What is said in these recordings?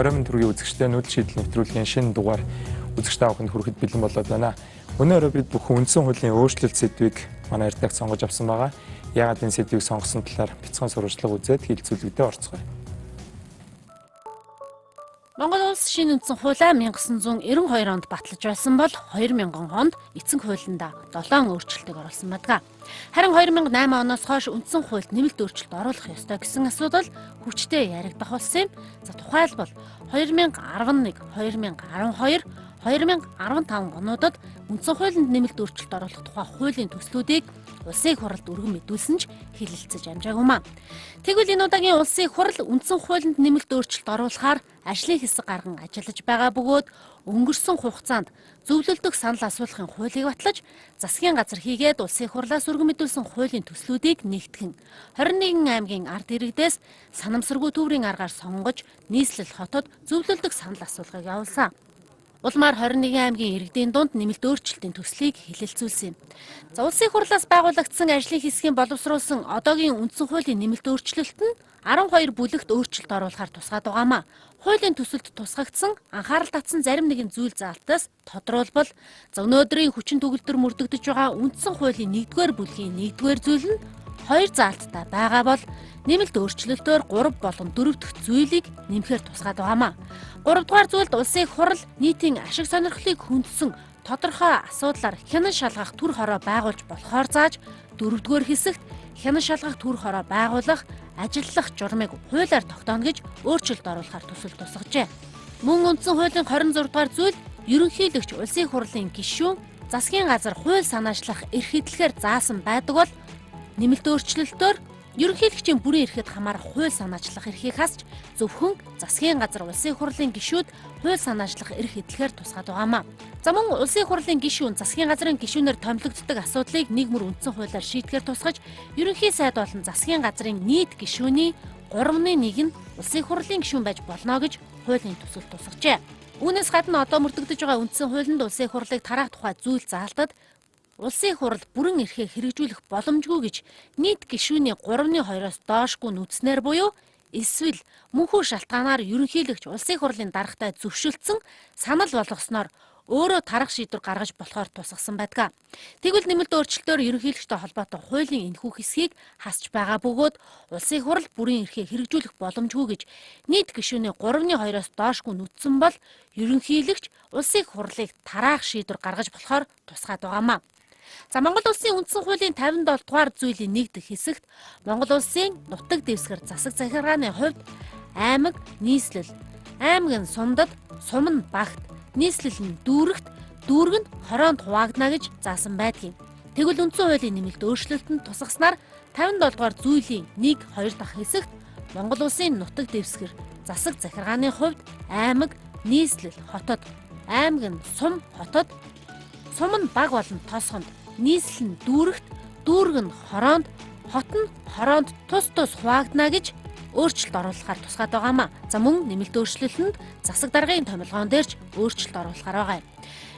20 төргийн үзэгчтэй нүүдэл шийдэл нэвтрүүлгийн шинэ дугаар үзэгчтэй авахынд хүрэхэд бэлэн болоод байна. Өнөөдөр бид бүхэн үндсэн хуулийн өөрчлөлт сэдвийг манай редакц сонгож авсан байгаа. Яагаад энэ сэдвийг сонгосон талаар бяцхан сурвалжлага үзээд хэлэлцүүлэгдээ орцгоё. Монгол улс шинэ үндсэн хуулиа 1992 онд батлаж байсан бол 2000 онд эцэг хуулинд 7 өөрчлөлтийг оруулсан байдаг. Харин 2008 оноос хойш үндсэн хуульд нэмэлт өөрчлөлт оруулах ёстой гэсэн асуудал хүчтэй яригдах болсон юм. За тухайлбал 2011, 2012, 2015 онуудад үндсэн хуулинд нэмэлт өөрчлөлт оруулах тухай хуулийн төслүүдийг улсын их хурлд өргөн мэдүүлсэн ч хэлэлцэж амжаагүй маа. Тэгвэл энэ удаагийн улсын их хурл үндсэн хуулинд нэмэлт өөрчлөлт оруулахаар ажлын хэсэг гарган ажиллаж байгаа бөгөөд өнгөрсөн хугацаанд зөвлөлдөх санал асуулгын хуулийг батлаж засгийн газар хийгээд улсын их хурлаас өргөн мэдүүлсэн хуулийн төслүүдийг нэгтгэн 21 аймгийн ард иргэдээс санамсаргүй төврийн аргаар сонгож нийслэл хотод зөвлөлдөх санал асуулгыг явуулсан. Улмаар 21 аймгийн иргэдийн дунд нэмэлт өөрчлөлтийн төслийг хэлэлцүүлсэн юм. За улсын их хурлаас байгуулагдсан ажлын хэсгийн боловсруулсан одоогийн үндсэн хуулийн нэмэлт өөрчлөлт нь 12 бүлэгт өөрчлөлт оруулахар тусгаад байгаамаа. Хуулийн төсөлд тусгагдсан анхаарал татсан зарим нэгэн зүйл заалтаас тодруулбал өнөөдрийн хүчин төгөлдөр мөрдөгдөж байгаа үндсэн хуулийн 1-р бүлгийн 1-р зүйл нь 2 заалттай байгаа бол нэмэлт өөрчлөлтөөр 3 болон 4 дахь зүйлийг нэмэхээр тусгаад байгаамаа. 3 дугаар зүйлд улсын их хурл нийтийн ашиг сонирхлыг хүндсэн тодорхой асуудлаар хянан шалгах төр хороо байгуулж болохоор зааж 4-р хэсэгт хянан шалгах төр хороо байгуулах, ажиллах журмыг хуулиар тогтооно гэж өөрчлөлт оруулахар төсөл тусгажээ. Мөн үндсэн хуулийн 26 дугаар зүйл ерөнхийлөгч улсын их хурлын гишүүн засгийн газар хууль санаачлах эрх хэдлэхээр заасан байдаг бол нэмэлт өөрчлөлтөөр ерөнхийлөгчийн бүрэн эрхэд хамаарах хууль санаачлах эрхийг хасч зөвхөн засгийн газар улсын их хурлын гишүүд хууль санаачлах эрх хэдлэхээр тусгаад байгаамаа. За мөн улсын их хурлын гишүүн засгийн газрын гишүүнээр томилогддог асуудлыг нэг мөр үндсэн хуулиар шийдэхээр тусгаж ерөнхий сайд болон засгийн газрын нийт гишүүний 3/1 нь улсын их хурлын гишүүн байж болно гэж хуулийн төсөл тусгажээ. Үүнээс гадна одоо мөрдөгдөж байгаа үндсэн хуулинд улсын их хурлыг тараах тухай зүйл заалтад улсын их хурл бүрэн эрхээ хэрэгжүүлэх боломжгүй гэж нийт гишүүний 3/2-оос доошгүй нүцнээр буюу эсвэл мөнхөө шалтгаанаар ерөнхийлөгч улсын их хурлын даргатай зөвшөлдсөн санал болгосноор өөрөө тарах шийдвэр гаргаж болохоор тусгасан байдаг. Тэгвэл нэмэлт өөрчлөлтөөр ерөнхийлөгчтэй холбоотой хуулийн энэхүү хэсгийг хасч байгаа бөгөөд улсын их хурл бүрэн эрхээ хэрэгжүүлэх боломжгүй гэж нийт гишүүний 3/2-оос доошгүй нүцсэн бол ерөнхийлөгч улсын их хурлыг тараах шийдвэр гаргаж болохоор тусгаад байгаамаа. За Монгол улсын үндсэн хуулийн 57 дугаар зүйлийн 1 дэх хэсэгт Монгол улсын нутаг дэвсгэр засаг захиргааны хувьд аймаг нийслэл, аймаг нь сумдад, сум нь багт, нийслэл нь дүүрэгт, дүүрэг нь хороонд хуваагдана гэж заасан байдгийг. Тэгвэл үндсэн хуулийн нэмэлт өөрчлөлтөнд тусгаснаар 57 дугаар зүйлийн 1-2 дахь хэсэгт Монгол улсын нутаг дэвсгэр засаг захиргааны хувьд аймаг, нийслэл, хотод, аймаг нь сум, хотод, сум нь баг болон тосгонд, нийслэл нь дүүрэгт, дүүрэг нь хороонд, хот нь хороонд тус хуваагдана гэж өөрчлөлт оруулахар тусгаад байгаамаа. За мөн нэмэлт өөрчлөлтөнд засаг даргын томилгоон дээрч өөрчлөлт оруулахар байгаа юм.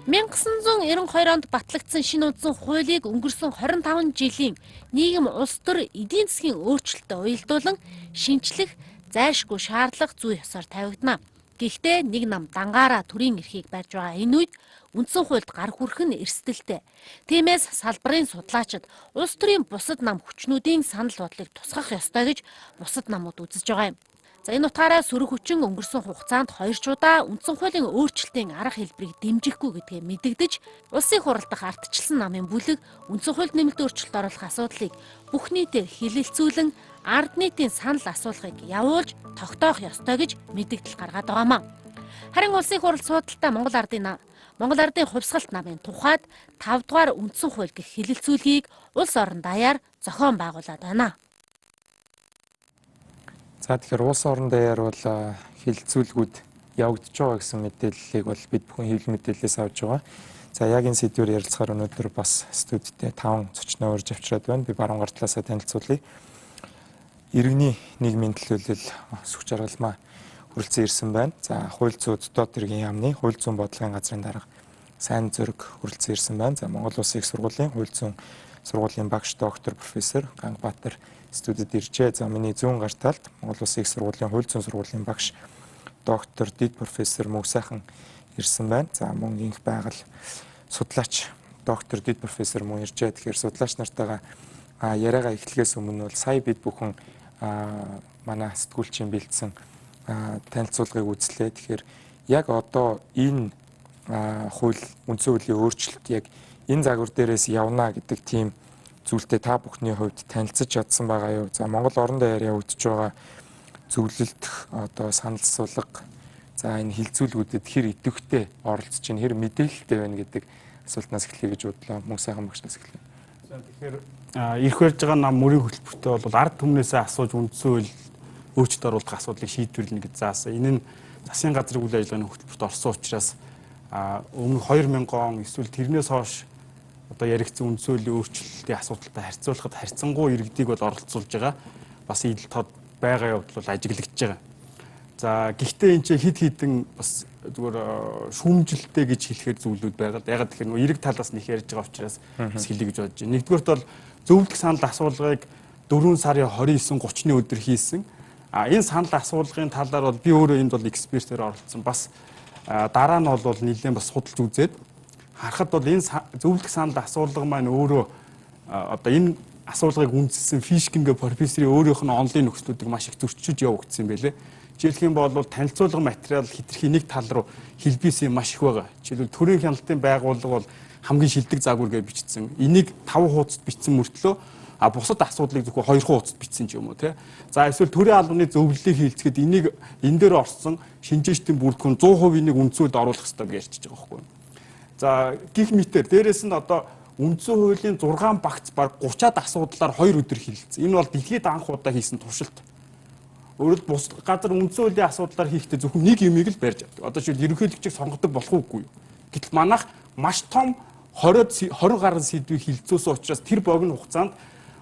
1992 онд батлагдсан шинэ үндсэн хуулийг өнгөрсөн 25 жилийн нийгэм улс төр эдийн засгийн өөрчлөлтөд уялдуулан шинчлэх зайлшгүй шаардлага зүй ёсоор тавигдана. Гэхдээ нэг нам дангаараа төрийн эрхийг барьж байгаа энэ үед үндсэн хуульд гар хүрэх нь эрсдэлтэй. Тиймээс салбарын судлаачид улс төрийн бусад нам хүчнүүдийн санал бодлыг тусгах ёстой гэж бусад намууд үзэж байгаа юм. За энэ утгаараа сөрөг хүчин өнгөрсөн хугацаанд 2 удаа үндсэн хуулийн өөрчлөлтийн арга хэлбэрийг дэмжихгүй гэдгээ мэдэгдэж, улсын их хурл дахь ардчилсан намын бүлэг үндсэн хуульд нэмэлт өөрчлөлт оруулах асуудлыг бүх нийтэд хэлэлцүүлэн ард нийтийн санал асуулгыг явуулж тогтоох ёстой гэж мэдэгдэл гаргаад байгаамаа. Харин улсын их хурл судалтай Монгол ардын хувьсгалт намын тухайд 5 дугаар үндсэн хууль гэх хэлэлцүүлгийг улс орон даяар зохион байгуулад байна. За тэгэхээр улс орон даяар бол хэлэлцүүлгүүд явагдаж байгаа гэсэн мэдээллийг бол бид бүхэн хэвлэл мэдээлэлээс авж байгаа. За яг энэ сэдвээр ярилцахаар өнөөдөр бас студидтэй 5 зочноо урьж авчираад байна. Би баруун гар талаасаа танилцуулъя. Иргэний нийгмийн төлөөлөл сүх жаргалмаа хүрэлцэн ирсэн байна. За хууль зүйн доод тэргийн яамны хууль зүйн бодлогын газрын дарга сайн зөрөг хүрэлцэн ирсэн байна. За Монгол Улсын их сургуулийн хууль зүйн сургуулийн багш доктор профессор Ганбаатар студид иржээ. За миний зүүн гар талд Монгол Улсын их сургуулийн хууль зүйн сургуулийн багш доктор дэд профессор Мөнх сайхан ирсэн байна. За мөн инх байгаль судлаач доктор дэд профессор мөн ирж байгаа. Тэгэхээр судлаач нартайгаа яриагаа эхлэхээс өмнө бол сая бид бүхэн манай сэтгүүлчийн бэлдсэн танилцуулгыг үзлээ. Тэгэхээр яг одоо энэ хууль үндсэн хуулийн өөрчлөлт яг энэ загвар дээрээс явна гэдэг тийм зүйлтэй та бүхний хувьд танилцж чадсан байгаа юу? За Монгол орон даяар явагдаж байгаа зөвлөлдөх одоо санал асуулга за энэ хилцүүлгүүдэд хэр идэвхтэй оролцож чинь хэр мэдээлэлтэй байна гэдэг асуултнаас эхлэе гэж бодлоо. Мөнх сайхан багшнаас эхлэе. За тэгэхээр ирэх барьж байгаа нам мөрийн хөтөлбөртөө бол ард түмнээсээ асууж үндсэн хууль өөрчлөлт оруулах асуудлыг шийдвэрлэнэ гэж заасан. Энэ нь засгийн газрын үйл ажиллагааны хөтөлбөрт орсон учраас өмнө 2000 он эсвэл тэрнээс хойш одоо яригдсан үндсэн хуулийн өөрчлөлтийн асуудалтай харьцуулахад харьцангуй иргэдийг бол оролцуулж байгаа. Бас идэл тод байгаа явдал бол ажиглагдж байгаа. За гэхдээ энэ чинь хэд хэдэн бас зүгээр шүүмжилтэй гэж хэлэхээр зүйлүүд байгаа. Ягаад гэхээр нөгөө эрэг талаас нь их ярьж байгаа учраас бас хэлье гэж бодож байна. Нэгдүгээрт бол зөвлөлт санал асуулгыг 4 сарын 29-30-ны өдөр хийсэн. Энэ санал асуулгын талаар бол би өөрөө энд бол экспертээр оролцсон. Бас дараа нь бол нэлээд бас судалж үзээд харахад бол энэ зөвлөлт санал асуулга маань өөрөө одоо энэ асуулгыг үндэссэн фишкинг профессорын өөрийнх нь онлайн нөхцлүүдийг маш их зөрчиж явагдсан байлээ. Жишээлх юм бол танилцуулга материал хэтэрхий нэг тал руу хэлбийсэн маш их байгаа. Жишээлбэл төрийн хяналтын байгууллага бол хамгийн шилдэг загвар гэж бичсэн. Энийг 5 хуудасд бичсэн мөртлөө бусад асуудлыг зөвхөн 2 хуудасд бичсэн ч юм уу тий. За эсвэл төрийн албаны зөвлөлийг хийлцгээд энийг энэ дээр орсон шинжээчдийн бүрэлдэхүүн 100% энийг үндсүүлд оруулах хэрэгтэй гэж ярьж байгаа байхгүй юу. За гих мэтэр дээрэс нь одоо үндсэн хуулийн 6 багц баг 30-аад асуудлаар 2 өдөр хэлэлцсэн. Энэ бол дэлхийд анх удаа хийсэн туршилт. Өөрөлд бус газар үндсэн хуулийн асуудлаар хийхдээ зөвхөн нэг юмыг л барьж авдаг. Одоо жишээл ерөнхийлөгчийг сонгодог болох уугүй юу? Гэтэл манайх маш том 20 гаруй сэдвийг хилцүүлсэн учраас тэр богино хугацаанд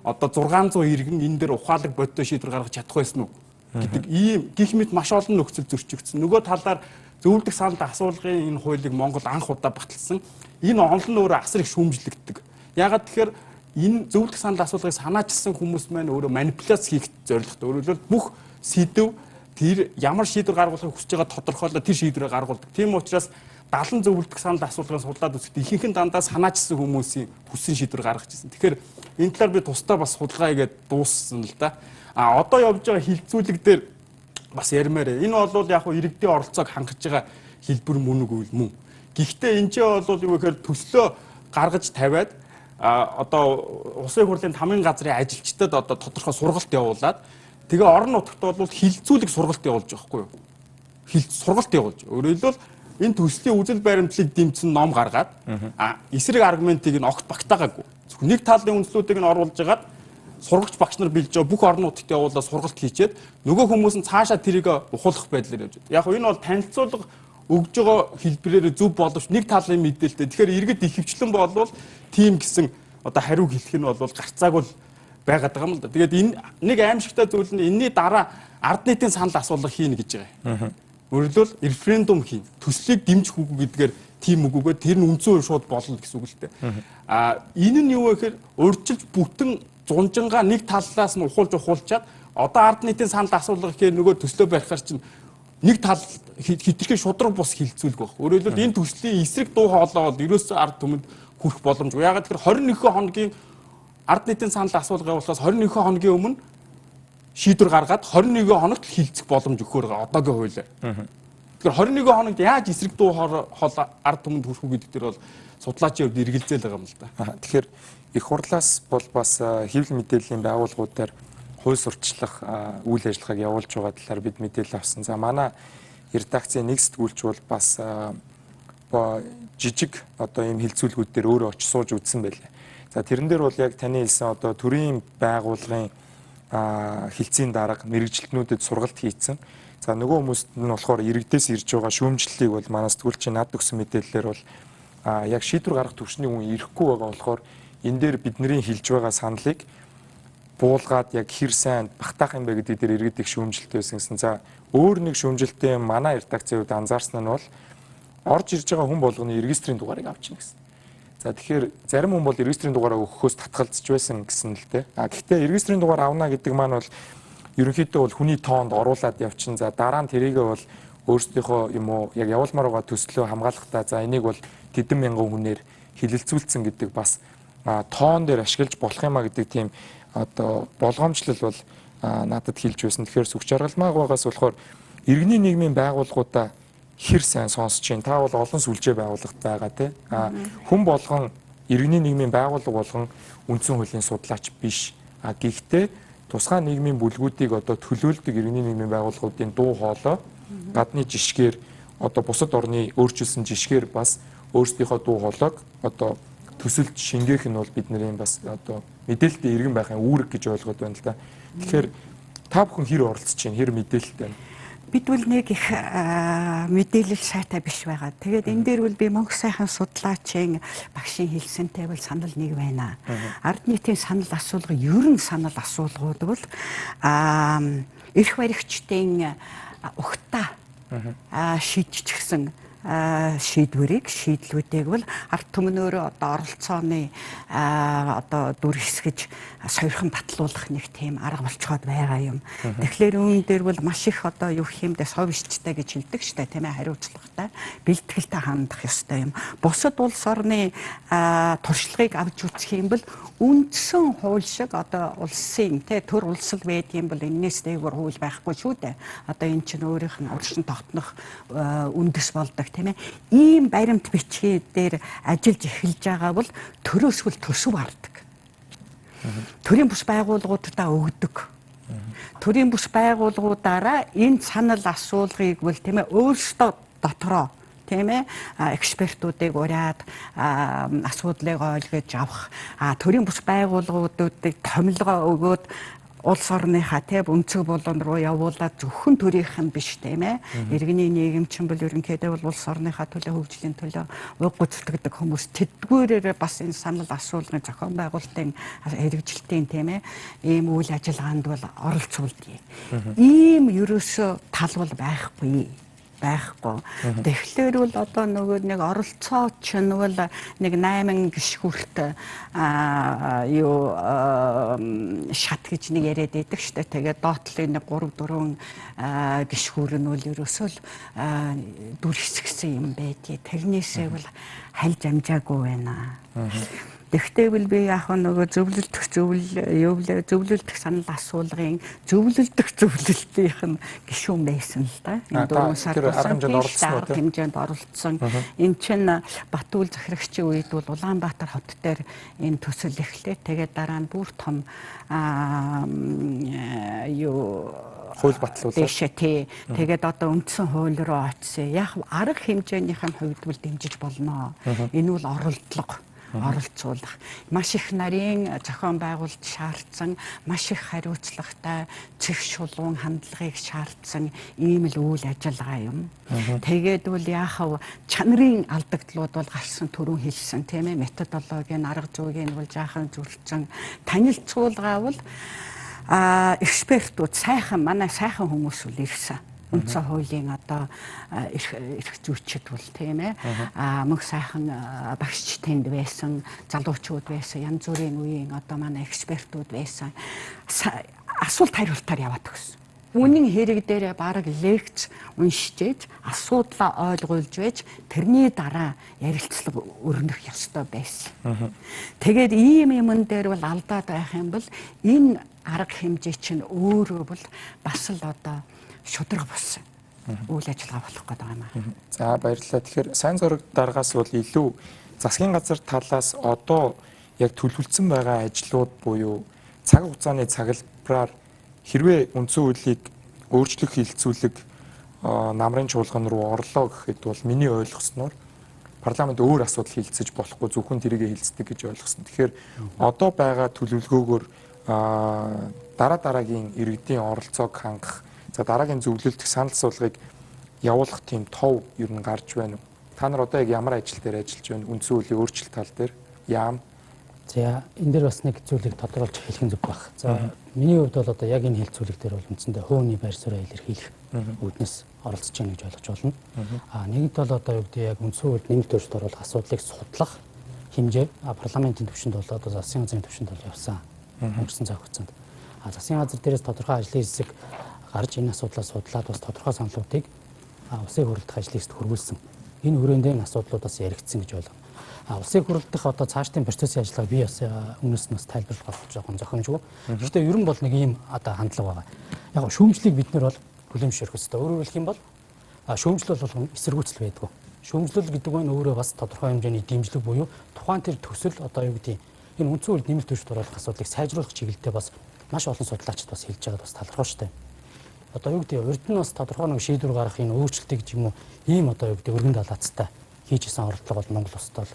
одоо 600 иргэн энэ дээр ухаалаг бодтой шийдвэр гаргаж чадах байсан уу гэдэг ийм гих мэт маш олон нөхцөл зөрчигдсөн. Нөгөө талаар зөвлөлт санал асуулгын энэ хуулийг Монгол анх удаа баталсан. Энэ онол нь өөрөө асар их шүүмжлэгддэг. Ягаад тэгэхээр энэ зөвлөлт санал асуулгыг санаачилсан хүмүүс маань өөрөө манипуляц хийх зорилготой. Өөрөөр хэлбэл бүх сэдв тэр ямар шийдвэр гаргахыг хүсэж байгаа тодорхойлоо тэр шийдвэрээ гаргуулдаг. Тийм учраас 70 зөвлөлт санал асуулгын судлаад үзэхдээ ихэнх нь дандаа санаачилсан хүмүүсийн хүссэн шийдвэр гаргаж ирсэн. Тэгэхээр энэ талаар би тусдаа бас судалгаа хийгээд дууссан л да. Одоо явж байгаа хилцүүлэг дээр бас ярмаар. Энэ бол яг хөө иргэдийн оролцоог хангаж байгаа хэлбэр мөн үгүй мөн. Гэхдээ энэ ч бол юу гэхээр төслөө гаргаж тавиад одоо улсын хурлын тамгын газрын ажилчдад одоо тодорхой сургалт явуулаад тэгээ орон нутагт бол хилцүүлэг сургалт явуулж байгаа хгүй юу? Сургалт явуулж. Өөрөөр хэлбэл энэ төслийн үзэл баримтлалыг дэмжсэн ном гаргаад эсрэг аргументыг нь огт багтаагаагүй. Нэг талын үндслүүдийг нь оруулж агаад сургагч багш нар бэлж байгаа бүх орон нутагт явуулаад сургалт хийчихэд нөгөө хүмүүс нь цаашаа тэрийг ухуулах байдлаар явж байна. Яг энэ бол танилцуулга өгж байгаа хэлбэрээр зөв боловч нэг талын мэдээлэлтэй. Тэгэхээр иргэд ихэвчлэн болвол тийм гэсэн одоо хариу хэлэх нь бол гарцаагүй байгаад байгаа юм л да. Тэгээд энэ нэг аимшигтай зүйл нь энэний дараа ард нийтийн санал асуулга хийнэ гэж байгаа. Өөрөлдвөл референдум хийн. Төслийг дэмжих үгүй гэдгээр тийм үгүйгээр тэр нь үндсэн шууд болно гэсэн үг л дээ. Энэ нь юу вэ гэхээр урьдчилж бүтэн зунжингаа нэг талаас нь ухуулчаад одоо ард нийтийн санал асуулга гэхээр нөгөө төслөө барихаар чинь нэг тал хитрхи шудраг бус хилцүүлэх баг. Өөрөөр хэлбэл энэ төслийн эсрэг дуу хоолой бол ерөөсөө ард түмэнд хүрэх боломжгүй. Ягаад гэхээр 21 хоногийн ард нийтийн санал асуулга явуулахаас 21 хоногийн өмнө шийдвэр гаргаад 21 хоногт хилцэх боломж өгөхөөр байгаа одоогийн хуулиар. Тэгэхээр 21 хоногт яаж эсрэг дуу хоолой ард түмэнд хүрэх үү гэдэг дээр бол судлаачийн хувьд эргэлзээл байгаа юм л да. Тэгэхээр их хурлаас бол бас хэвлэл мэдээллийн байгууллагуудаар хууль сурчлах үйл ажиллагааг явуулж байгаа талаар бид мэдээлэл авсан. За манай редакцийн нэг сэтгүүлч бол бас жижиг одоо ийм хилцүүлгүүд дээр өөрөө очиж сууж үзсэн байлээ. За тэрэн дээр бол яг таны хэлсэн одоо төрийн байгууллагын хилцээний дарга мэрэгжилтнүүдэд сургалт хийцэн. За нөгөө хүмүүст нь болохоор иргэдээс ирж байгаа шүүмжлэлийг бол манай сэтгүүлчийн над өгсөн мэдээллээр бол яг шийдвэр гаргах төвшний хүн ирэхгүй байгаа болохоор энэ дээр бидний хэлж байгаа саналыг буулгаад яг хэр сайн багтаах юм бэ гэдэг дээр иргэд их шүүмжлэлтэй байсан гэсэн. За өөр нэг шүүмжлэлтэй манай редакцийн хувьд анзаарсан нь бол орж ирж байгаа хүн болгоны регистрийн дугаарыг авчна гэсэн. За тэгэхээр зарим хүн бол регистрийн дугаараа өгөхөөс татгалзаж байсан гэсэн л дээ. Гэхдээ регистрийн дугаар авна гэдэг маань бол ерөнхийдөө бол хүний тоонд оруулаад явчихна. За дараа нь тэрийгээ бол өөрсдийнхөө юм уу яг явуулмаар байгаа төслөө хамгаалахдаа за энийг бол тэдэн мянган хүнээр хилэлцүүлсэн гэдэг бас тоон дээр ашиглаж болох юмаа гэдэг тийм одоо болгоомжлол бол надад хэлж байсан. Тэгэхээр сүх жаргалмаг байгаас болохоор иргэний нийгмийн байгууллагуудаа хэр сайн сонсож чинь та бол олон сүлжээ байгууллагт байгаа тий. Хүн болгон иргэний нийгмийн байгууллага болгон үндсэн хуулийн судлаач биш. Гэхдээ тусгай нийгмийн бүлгүүдийг одоо төлөөлдөг иргэний нийгмийн байгууллагуудын дуу хоолой гадны жишгээр одоо бусад орны өөрчилсөн жишгээр бас өөрсдийнхөө дуу хоолойг одоо төсөлд шингээх нь бол бидний бас одоо мэдээлэлтэй иргэн байхын үүрэг гэж ойлгоод байна л да. Тэгэхээр та бүхэн хэр оролцож чинь хэр мэдээлэлтэй байна? Бид бол нэг их мэдээлэл сайтай биш байгаа. Тэгээд энэ дээр бол би мөнх сайхан судлаачийн багшийн хэлсэнтэй бол санал нэг байна. Ард нийтийн санал асуулга, ерөн санал асуулгууд бол эрх баригчдын ухтаа шийдчихсэн шийдлүүдийг бол ард түмнөөр одоо оролцооны одоо дүр хэсгэж сойрхон батлуулах нэг тийм арга болцоод байгаа юм. Тэгэхээр үүн дээр бол маш их одоо юу гэх юм бэ совшчтай гэж хэлдэг штэ тийм ээ хариуцлагатай бэлтгэлтэй хандах ёстой юм. Бусад улс орны туршлагыг авч үзэх юм бол үндсэн хууль шиг одоо улсын төр улсал байдаг юм бол энэс дээгүүр хууль байхгүй шүү дээ. Одоо эн чинь өөрийнх нь уршин тогтнох үндэс болдог тийм ээ. Ийм баримт бичгээ дээр ажиллаж эхэлж байгаа бол төрөөсгөл төсөв ардаг. Төрийн бус байгууллагуудаа өгдөг. Төрийн бус байгууллагуудаараа энэ санал асуулгыг бол тийм ээ өөрсдөө дотроо тийм ээ экспертүүдийг ураад асуудлыг ойлгож авах төрийн бус байгууллагуудыг томилгоо өгөөд улс орныхаа өнцөг болон руу явуулаад зөвхөн төрийнхэн биш тийм ээ иргэний нийгэмчин бол ерөнхийдөө бол улс орныхаа төлөө хөгжлийн төлөө уг гүйцэтгэдэг хүмүүс тэдгүүрээр бас энэ санал асуулгын зохион байгуулалтын хэрэгжилтийн тийм ээ ийм үйл ажиллагаанд бол оролцуулдаг. Ийм ерөөсөө тал бол байхгүй. Тэгэхээр бол одоо нөгөө нэг оролцооч нь бол нэг 8 гишгүүрт юу шат гэж нэг яриад байдаг шүү дээ. Тэгээд доотлын нэг 3-4 гишгүүр нь бол ерөөсөө л дүр хэсгсэн юм байдгийг. Тэрнээсээ бол хальж амжаагүй байна. Тэгвэл би яг нөгөө зөвлөлдөх санал асуулгын зөвлөлтийнх нь гишүүн байсан л да. Энэ 4 сар арга хэмжээнд оролцсон. Энэ чинь Батүл захирагчийн үед бол Улаанбаатар хот дээр энэ төсөл эхлээ. Тэгээд дараа нь бүр том хууль батлуулаад тэгээд одоо үндсэн хууль руу очсон. Яг арга хэмжээнийхэн хувьд бол дэмжиж болно. Энэ бол оролцуулах маш их нарийн зохион байгуулалт шаардсан, маш их хариуцлагатай цэг шулуун хандлагыг шаардсан ийм л үйл ажиллагаа юм. Тэгээд бол яахав чанарын алдагдлууд бол гарсан түрүүн хэлсэн тийм ээ методологийн арга зүйн бол жаахан зүрхсэн танилцуулгаа бол экспертүүд манай сайхан хүмүүс үл ирсэн. Үндсэн хуулийн одоо эрх зүйчид бол тийм ээ мөнх сайхан багшч тэнд байсан, залуучууд байсан, янз бүрийн үеийн одоо манай экспертүүд байсан. Асуулт хариултаар яваад өгсөн. Үнэн хэрэг дээр баг лекц уншиж, асуудлаа ойлгуулж байж тэрний дараа ярилцлага өрнөх ёстой байсан. Тэгээд ийм юмн дээр бол алдаад байх юм бол энэ арга хэмжээ чинь өөрөө бол бас л одоо шудраг болсон үйл ажиллагаа болох гэдэг юм аа. За баярлалаа. Тэгэхээр сайн зураг дараагаас бол илүү засгийн газар талаас одоо яг төлөвлөсөн байгаа ажлууд буюу цаг хугацааны цаглбараар хэрвээ үндсэн хуулийг өөрчлөх хилцүүлэг намрын чуулган руу орлоо гэхэд бол миний ойлгосноор парламент өөр асуудал хилцэж болохгүй зөвхөн тэрийгэ хилцдэг гэж ойлгосон. Тэгэхээр одоо байгаа төлөвлөгөөгөөр дараагийн иргэдийн оролцоог хангах за дараагийн зөвлөлтөх санал асуулгыг явуулах тийм тов ер нь гарч байна уу? Та нар одоо яг ямар ажил дээр ажиллаж байна? Үндсэн хуулийн өөрчлөлт тал дээр яам? За энэ дээр бас нэг зүйлийг тодорхойлж хэлэх нь зүг баг. За миний хувьд бол одоо яг энэ хэлцүүлэг дээр бол үндсэндээ хууны байр суурийг илэрхийлэх үүднээс оролцож байна гэж ойлгож байна. Нэгд бол одоо юу гэдэг яг үндсэн хуулиуд нэмэлт өөрчлөлт оруулах асуудлыг судлах хэмжээ парламентын түвшинд бол одоо засгийн газрын түвшинд бол явсан. Өнгөрсөн цаг хугацаанд. Засгийн газар дээрээс тодорхой ажлын хэсэг гарч энэ асуудлаа судлаад бас тодорхой саналуудыг улсын хурлдах ажлыг хөрвүүлсэн. Энэ хүрээнд энэ асуудлуудаас яригдсан гэж ойлгоно. Улсын хурлдах одоо цаашдын процессын ажиллагаа би бас өмнөөс нь бас тайлбарлах болж байгаа зохимжгүй. Гэхдээ ер нь бол нэг ийм одоо хандлага байгаа. Яг шүүмжлийг бид нар бол хүлэмжшэрх ёстой. Өөрөөр хэлэх юм бол шүүмжлэл болгоно эсэргүүцэл байдгүй. Шүүмжлэл гэдэг нь өөрөө бас тодорхой хэмжээний дэмжлэг буюу тухайн тэр төсөл одоо юу гэдэг энэ үндсэн хууль нэмэлт өөрчлөлт оруулах асуудлыг сайжруулах чиглэлтэй бас маш олон судлаачид бас хэлж байгаад бас талархав штэ. Одоо юу гэдэг урд нь бас тодорхой нэг шийдвэр гаргах энэ өөрчлөлтийг ч юм уу ийм одоо юу гэдэг өргөн далаацтай хийжсэн оролдлого бол Монгол улсад бол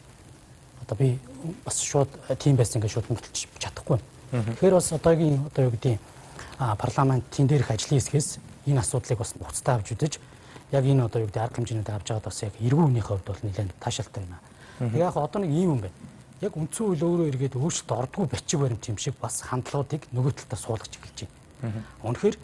одоо би бас шууд тийм байсан гэж шууд мөртөлж чадахгүй. Тэгэхээр бас одоогийн одоо юу гэдэг парламентын дээрх ажлын хэсгээс энэ асуудлыг бас буцтаа авч үзэж яг энэ одоо юу гэдэг арга хэмжээнд авч байгаад бас яг эргүү хүнийхээ хувьд бол нэлээд таашаалтай байна. Яг одоо нэг ийм юм байна. Яг үндсэн хууль өөрөө эргээд өөрчлөлт ордгүй бичиг баримт юм шиг бас хандлагуудыг нөгөө талдаа суулгаж эхэлж байна. Үнэхээр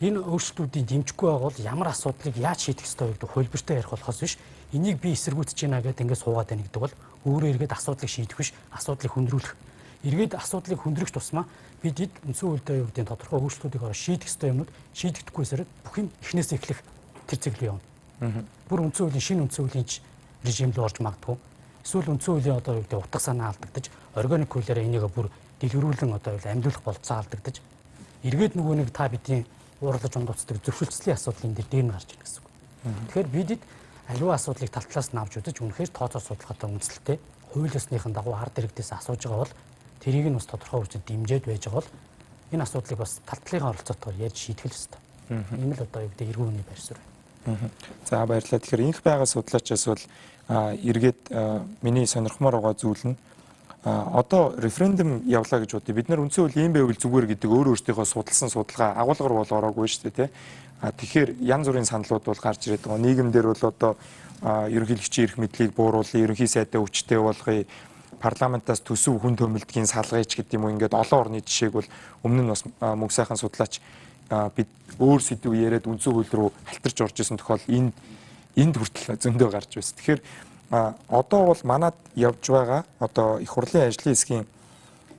энэ өөрчлөлтүүдийн дэмжихгүй байгаа бол ямар асуудлыг яаж шийдэх ёстой вэ гэдэг хөлбөртэй ярих болохоос биш энийг би эсэргүүцэж байна гэдэг ингээд суугаад байна гэдэг бол өөрөө эргээд асуудлыг шийдэх биш асуудлыг хөндрүүлэх. Эргээд асуудлыг хөндрөх тусмаа бид үндсэн хуультай юу гэдэг тодорхой өөрчлөлтүүдийг ороо шийдэх ёстой юмнууд шийдэгдэхгүйсээр бүх юм эхнээс эхлэх тэр зэг рүү явна. Бүр үндсэн хуулийн шинэ үндсэн хуулийн режим рүү орж магадгүй. Эсвэл үндсэн хуулийн одоо юу гэдэг утга санаа алдагдаж, органик хуулиараа энийг бүр дэлгэрүүлэн одоо амьдуулах болцоо алдагдаж, эргээд нөгөө нэг та бидний уурлаж ундуцдаг зөвшөлтслийн асуудлын дээр нь гарч ирнэ гэсэн үг. Тэгэхээр бидэд аливаа асуудлыг тал талаас нь авч үзэж үнэхээр тооцоо судлахад үндэслэлтэй хууль ёсныхын дагуу ард иргэдээс асууж байгаа бол тэрийг нь бас тодорхой хэмжээнд дэмжиж байж байгаа бол энэ асуудлыг бас тал талын оролцоотойгоор ярьж шийдэх л ёстой. Энэ л одоо юу гэдэг эргүү хүний байр суурь. За баярлалаа. Тэгэхээр инх байгаа судлаачаас бол эргээд миний сонирхмоор байгаа зүйл нь одоо референдум явлаа гэж бодъё. Бид нар үндсэн хууль ийм байвал зүгээр гэдэг өөр өөртөөхөө судалсан судалгаа агуулгаар бол ороогүй шүү дээ, тий. Тэгэхээр янз бүрийн саналууд бол гарч ирээд байгаа. Нийгэмдэр бол одоо ерөнхийлөгчийн эрх мэдлийг бууруулах, ерөнхий сайдаа хүчтэй болгоё, парламентаас төсөв хүн төмөлдгийн салгаяч гэдэг юм уу, ингээд олон орны жишээг бол өмнө нь бас мөнх сайхан судлаач бид өөр сэдв яриад үндсэн хууль руу халтарч орж исэн тохиол энд хүртэл зөндөө гарч байсан. Тэгэхээр одоо бол манад явж байгаа одоо их хурлын ажлын хэсгийн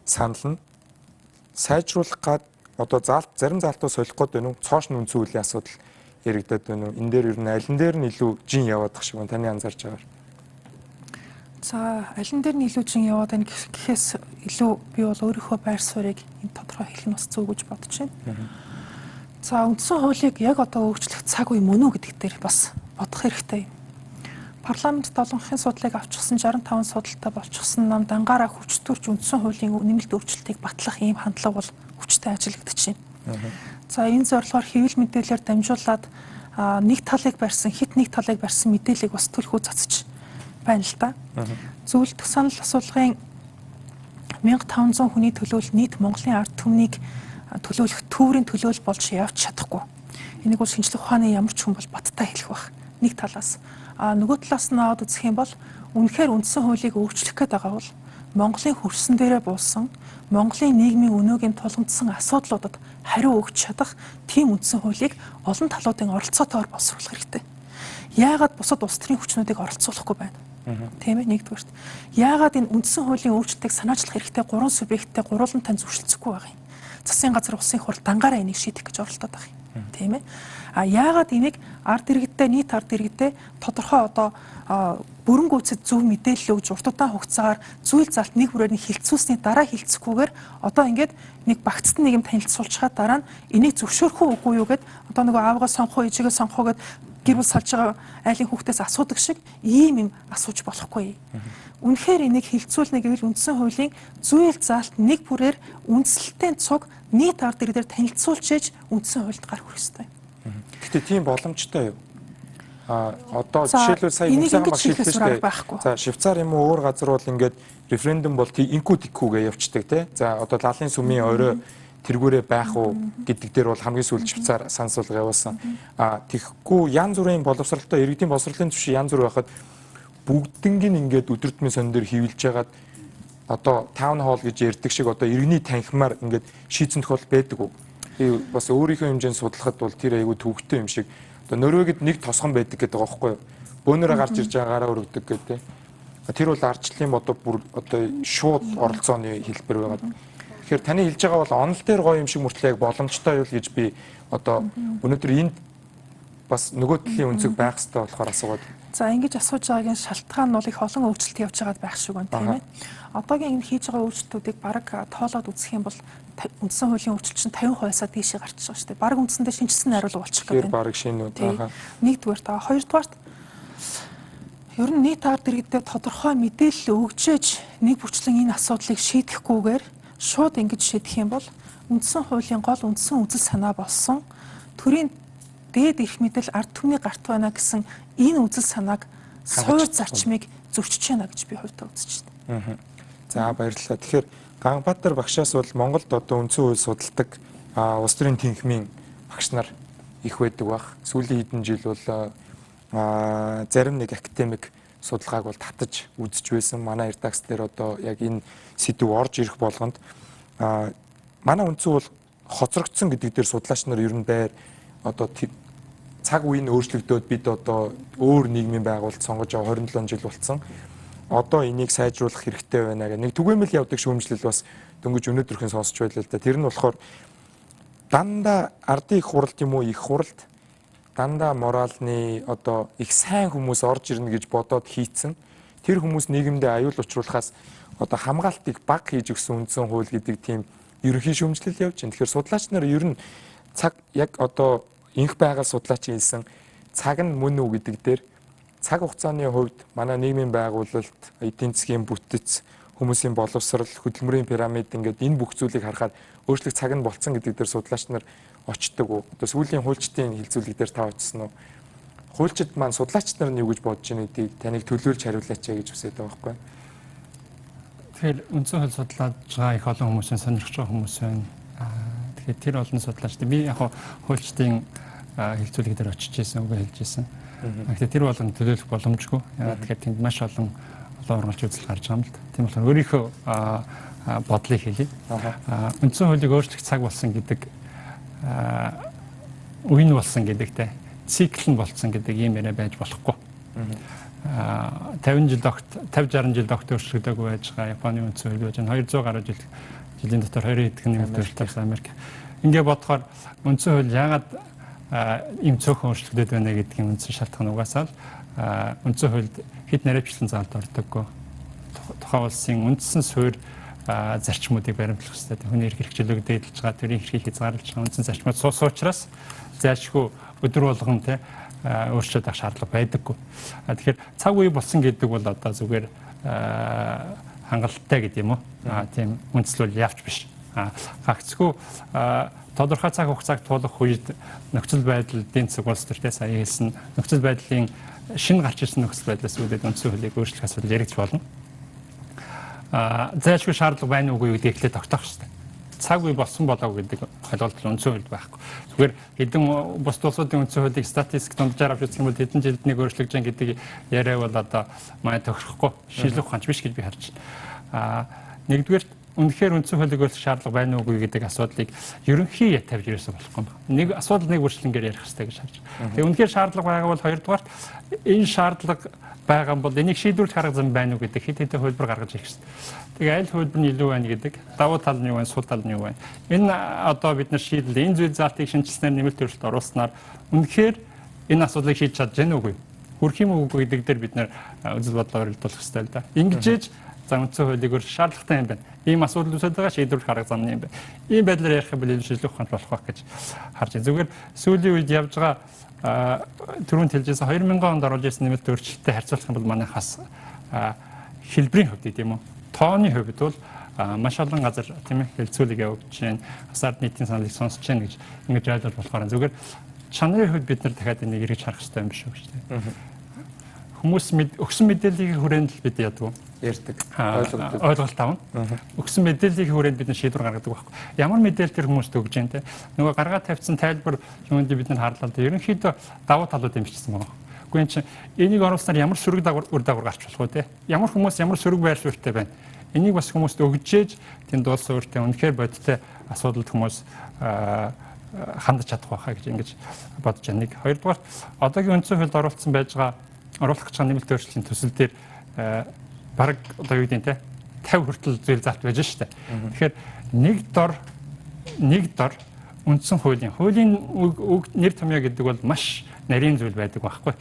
санал нь сайжруулах гад одоо зарим заалтаа солих гээд байна уу? Цоош нь үндсэн хуулийн асуудал яригдаад байна уу? Энэ дээр ер нь алин дээр нь илүү жин яваадах шиг байна. Таны анзаарч байгаагаар. За алин дээр нь илүү жин яваад байна гэхээс илүү би бол өөрийнхөө байр суурийг энэ тодорхой хэлнэ бас зөв гэж бодож байна. За үндсэн хуулийг яг одоо өөрчлөх цаг үе мөн үү гэдэг дээр бас бодох хэрэгтэй юм. Парламент 7-ын судлыг авчихсан 65 судалтай болчихсон нам дангаараа хүчтөрч үндсэн хуулийн нэмэлт өөрчлөлтийг батлах ийм хандлага бол хүчтэй ажиллагдаж байна. За энэ зорилгоор хэвлэл мэдээлэлээр дамжуулаад нэг талыг барьсан мэдээллийг бас төлхөө цацж байна л да. Зөвлөлтөх санал асуулгын 1500 хүний төлөөлөл нийт Монголын ард түмнийг төлөөлөх төврийн төлөөлөл болж явж чадахгүй. Энийг бол шинжлэх ухааны ямар ч хүн бол баттай хэлэх байх. Нэг талаас нөгөө талаас нь аваад үзэх юм бол үнэхээр үндсэн хуулийг өөрчлөх гээд байгаа бол Монголын хөрсөн дээрээ буусан, Монголын нийгмийн өнөөгийн тулгамдсан асуудлуудад хариу өгч чадах тийм үндсэн хуулийг олон талуудын оролцоотойгоор боловсруулах хэрэгтэй. Яагаад бусад улс төрийн хүчнүүдийг оролцуулахгүй байна? Тийм ээ, нэгдүгээрт. Яагаад энэ үндсэн хуулийн өөрчлөлтийг санаачлах хэрэгтэй 3 субъекттэй гурвуулантай зөвшөлдсөхгүй байгаа юм? Засгийн газар улсын хурл дангаараа энийг шийдэх гэж оролдоод байгаа юм. Тийм ээ. Яагаад энийг ард иргэдтэй нийт ард иргэдтэй тодорхой одоо бүрэн гүйцэд зөв мэдээлэл өгж урт удаан хугацаагаар зүйл залт нэг бүрээр нь хилцүүлсний дараа хилцэхгүйгээр одоо ингээд нэг багцсан нийгэм танилцуулчихад дараа нь энийг зөвшөөрөх үгүй юу гэд одоо нөгөө аавгаа сонгох уу ээжигээ сонгох уу гэд гэр бүл салж байгаа айлын хүүхдээс асуудаг шиг ийм юм асууж болохгүй. Үнэхээр энийг хилцүүлнэ гэвэл үндсэн хуулийн зүйл заалт нэг бүрээр үндслэлтэй цуг нийт ард иргэдээр танилцуулж ээж үндсэн хуульд гар хүрэх ёстой. Гэтэ тийм боломжтой юу? Одоо жишээлбэл сая мөнх баг шилжүүлсэн байхгүй. За Швейцар юм уу өөр газар бол ингээд референдум бол инкүү тикүүгээ явцдаг тий. За одоо лалын сүмийн орой тэргүүрээ байх уу гэдэг дээр бол хамгийн сүүлд Швейцар санал явуулсан. Тэгэхгүй янз бүрийн боловсралтай иргэдийн боловсролын түвшин янз бүр байхад бүгднийг ингээд өдөртмийн сон дээр хөвлөж ягаад одоо таун хоол гэж ярьдаг шиг одоо иргэний танхимаар ингээд шийдсэн тохиол байдаг уу? Би бас өөрийнхөө хэмжээнд судлахад бол тэр айгүй төвөгтэй юм шиг. Одоо Норвегид нэг тосгон байдаг гэдэг байгаа байхгүй юу? Бөөнөрөө гарч ирж байгаагаараа өргөдөг гэдэг. Тэр бол ардчлалын одоо бүр одоо шууд оролцооны хэлбэр байгаа. Тэгэхээр таны хэлж байгаа бол онол дээр гоё юм шиг мөртлөө яг боломжтой юу гэж би одоо өнөөдөр энд бас нөгөө талын өнцөг байх хэрэгтэй болохоор асуугаад. За ингэж асууж байгаагийн шалтгаан нь бол их олон өөрчлөлт явж байгаад байх шиг байна тийм ээ. Одоогийн энэ хийж байгаа өөрчлөлтүүдийг баг тоолоод үзэх юм бол үндсэн хуулийн өөрчлөлт чинь 50%-аас дээшээ гарч байгаа шүү дээ. Баг үндсэндээ шинжилсэн найруулга болчих гэдэг. Тэр баг шинүүд байгаа. Нэгдүгээр та хоёрдугаар ер нь нийт ард иргэдэд тодорхой мэдээлэл өгчээж нэг бүрчлэн энэ асуудлыг шийдэхгүйгээр шууд ингэж шийдэх юм бол үндсэн хуулийн гол үндсэн үзэл санаа болсон төрийн дээд эрх мэдэл ард түмний гарт байна гэсэн энэ үзэл санааг суур зарчмыг зөрчиж байна гэж би хувьдаа үзэж байна. За баярлалаа. Тэгэхээр Ганбаатар багшаас бол Монголд одоо үндсэн хууль судалдаг улс төрийн тэнхимийн багш нар их байдаг баг. Сүүлийн хэдэн жил бол зарим нэг академик судалгааг бол татаж үзэж байсан. Манай редакц дээр одоо яг энэ сэдв орж ирэх болгонд манай үндсэн хууль хоцрогдсон гэдэг дээр судлаач нар ер нь байр одоо цаг үеийн өөрчлөгдөөд бид одоо өөр нийгмийн байгуулалт сонгож байгаа 27 жил болсон. Одоо энийг сайжруулах хэрэгтэй байна гэх нэг түгээмэл явдаг шүүмжлэл бас дөнгөж өнөөдрхөн сонсч байлаа л да. Тэр нь болохоор дандаа ардын их хуралд юм уу их хуралд дандаа моралны одоо их сайн хүмүүс орж ирнэ гэж бодоод хийцэн. Тэр хүмүүс нийгэмдээ аюул учруулахаас одоо хамгаалтыг баг хийж өгсөн үндсэн хууль гэдэг тийм ерөнхий шүүмжлэл явж байна. Тэгэхээр судлаач нар ер нь цаг яг одоо инх байгаль судлаач хэлсэн цаг нь мөн үү гэдэг дээр цаг хугацааны хувьд манай нийгмийн байгуулалт, эдийн засгийн бүтэц, хүмүүсийн боловсрал, хөдөлмөрийн пирамид ингээд энэ бүх зүйлийг харахад өөрчлөлт цаг нь болцсон гэдэг дээр судлаач нар очдог уу? Одоо сүүлийн хуульчдын хилцүүлэг дээр та очсон уу? Хуульчид маань судлаач нар нь юу гэж бодож байна гэдгийг таныг төлөөлж хариулаач гэж хүсэж байгаа байхгүй юу? Тэгэхээр үндсэн хууль судлаад байгаа их олон хүмүүсийн сонирхож байгаа хүмүүс байна. Тэгэхээр тэр олон судлаачдаа би яг хуульчдын хилцүүлэг дээр очиж ирсэн, үгүй хэлж ирсэн. Тэгэхээр тэр болгон төлөөлөх боломжгүй. Яагаад тэгэхээр тэнд маш олон ургалч үзэл гарч байгаа юм л да. Тийм болохоор өөрийнхөө бодлыг хэлье. Үндсэн хуулийг өөрчлөх цаг болсон гэдэг үе нь болсон гэдэгтэй цикл нь болцсон гэдэг юм яриа байж болохгүй. 50 60 жил докторчлогдоогүй байж байгаа Японы үндсэн хууль байж 200 гаруй жилийн дотор 20 хэдхэн нэмэлт өөрчлөлт Америк. Ингээ бодохоор үндсэн хууль яагаад ийм цөөхөн өөрчлөгдөд байна гэдгийн үндсэн шалтгаан угаасаа л үндсэн хуульд хэд наривчлан заалд ордоггүй. Тухайн улсын үндсэн суурь зарчмуудыг баримтлах хэрэгтэй. Хүний эрх хэрэгжүүлэг дэдэлж байгаа, төрийн эрхийг хязгаарлаж байгаа үндсэн зарчмууд суучраас зайлшгүй өдөр болгон өөрчлөлт авах шаардлага байдаггүй. Тэгэхээр цаг үе болсон гэдэг бол одоо зүгээр хангалттай гэдэг юм уу? Тийм үндслэл явж биш. Гагцгүй тодорхой цаг хугацааг туулах үед нөхцөл байдал эдийн засаг улс төртэй сая хэлсэн нөхцөл байдлын шинэ гарч ирсэн нөхцөл байдлаас үүдээд үндсэн хуулийг өөрчлөх асуудал яригдж болно. Зайлшгүй шаардлага байна уугүй гэдгийг эхлээд тогтоох хэрэгтэй. Цаг үе болсон болоо гэдэг ойлголт үндсэн хуульд байхгүй. Зүгээр хэдэн бус улсуудын үндсэн хуулийг статистик дунджаар авч үзэх юм бол хэдэн жилд нэг өөрчлөгдөж байгаа гэдэг яриа бол одоо маа тохирохгүй шийдлэх ухаанч биш гэж би харж байна. Нэгдүгээр үнэхээр үндсэн хуулийг өөрчлөх шаардлага байна уугүй гэдэг асуудлыг ерөнхий тавьж ирсэн болохгүй байна. Нэг асуудал нэг бүрчлэнгээр ярих хэрэгтэй гэж харж байна. Тэгээ үнэхээр шаардлага байгаа бол хоёрдугаарт энэ шаардлага байгаа бол энийг шийдвэрлэх арга зам байна уу гэдэг хэд хэдэн хөлбөр гаргаж ирэх хэрэгтэй. Тэгээ аль хөлбөр нь илүү байна гэдэг давуу тал нь юу байна, сул тал нь юу байна. Энэ одоо бид нар шийдэл энэ зүйл заалтыг шинжилснээр нэмэлт өөрчлөлт оруулснаар үнэхээр энэ асуудлыг шийдэж чадж гэнэ үгүй. Хүрх юм үгүй гэдэг дээр бид нар үзэл бодлоо өргөдүүлэх хэрэгтэй л да. Ингэжээж за үндсэн хуулийг өөр шаардлагатай юм байна. Ийм асуудал үүсэж байгаа шийдвэрлэх арга зам юм байна. Ийм байдлаар ярих юм бол илүү шийдлэх ухаанд болох байх гэж харж байна. Зүгээр сүүлийн үед явж байгаа түрүүнд хэлжсэн 2000 онд оруулж ирсэн нэмэлт өөрчлөлттэй харьцуулах юм бол манайхаас хэлбэрийн хувьд тийм үү тооны хувьд бол маш олон газар тийм ээ хэлцүүлэг явуулж байна. Хасард нийтийн саналыг сонсож байна гэж ингэж ойлгож болохоор зүгээр чанарын хувьд бид нар дахиад энийг эргэж харах хэрэгтэй юм биш үү гэж тийм. Хүмүүс өгсөн мэдээллийг хүрээнд л бид яадаг ярьдаг. Ойлголт авна. Өгсөн мэдээллийг хүрээнд бид шийдвэр гаргадаг байхгүй. Ямар мэдээлэл тэр хүмүүст өгж जैन те. Нөгөө гаргаад тавьсан тайлбар юунд бид нар харлаа те. Ерөнхийдөө давуу талууд юмшчихсан байгаа. Үгүй энэ чинь энийг оруулснаар ямар сөрөг үр дагавар гарч болох вэ те. Ямар хүмүүс ямар сөрөг байр суурьтай байна. Энийг бас хүмүүст өгжээж тэнд улс өөртөө үнэхээр бодиттой асуудалд хүмүүс хандаж чадах байхаа гэж ингэж бодож байна. Нэг хоёрдугаар одоогийн үндсэн хуульд оруулсан байж байгаа оруулах гэж байгаа нэмэлт өөрчлөлийн төсөл дээр бараг одоо юу гэдэг нь те 50 хүртэл зүйл зарт байж штэ. Тэгэхээр нэг дор үндсэн хуулийн нэр томьёо гэдэг бол маш нарийн зүйл байдаг байхгүй.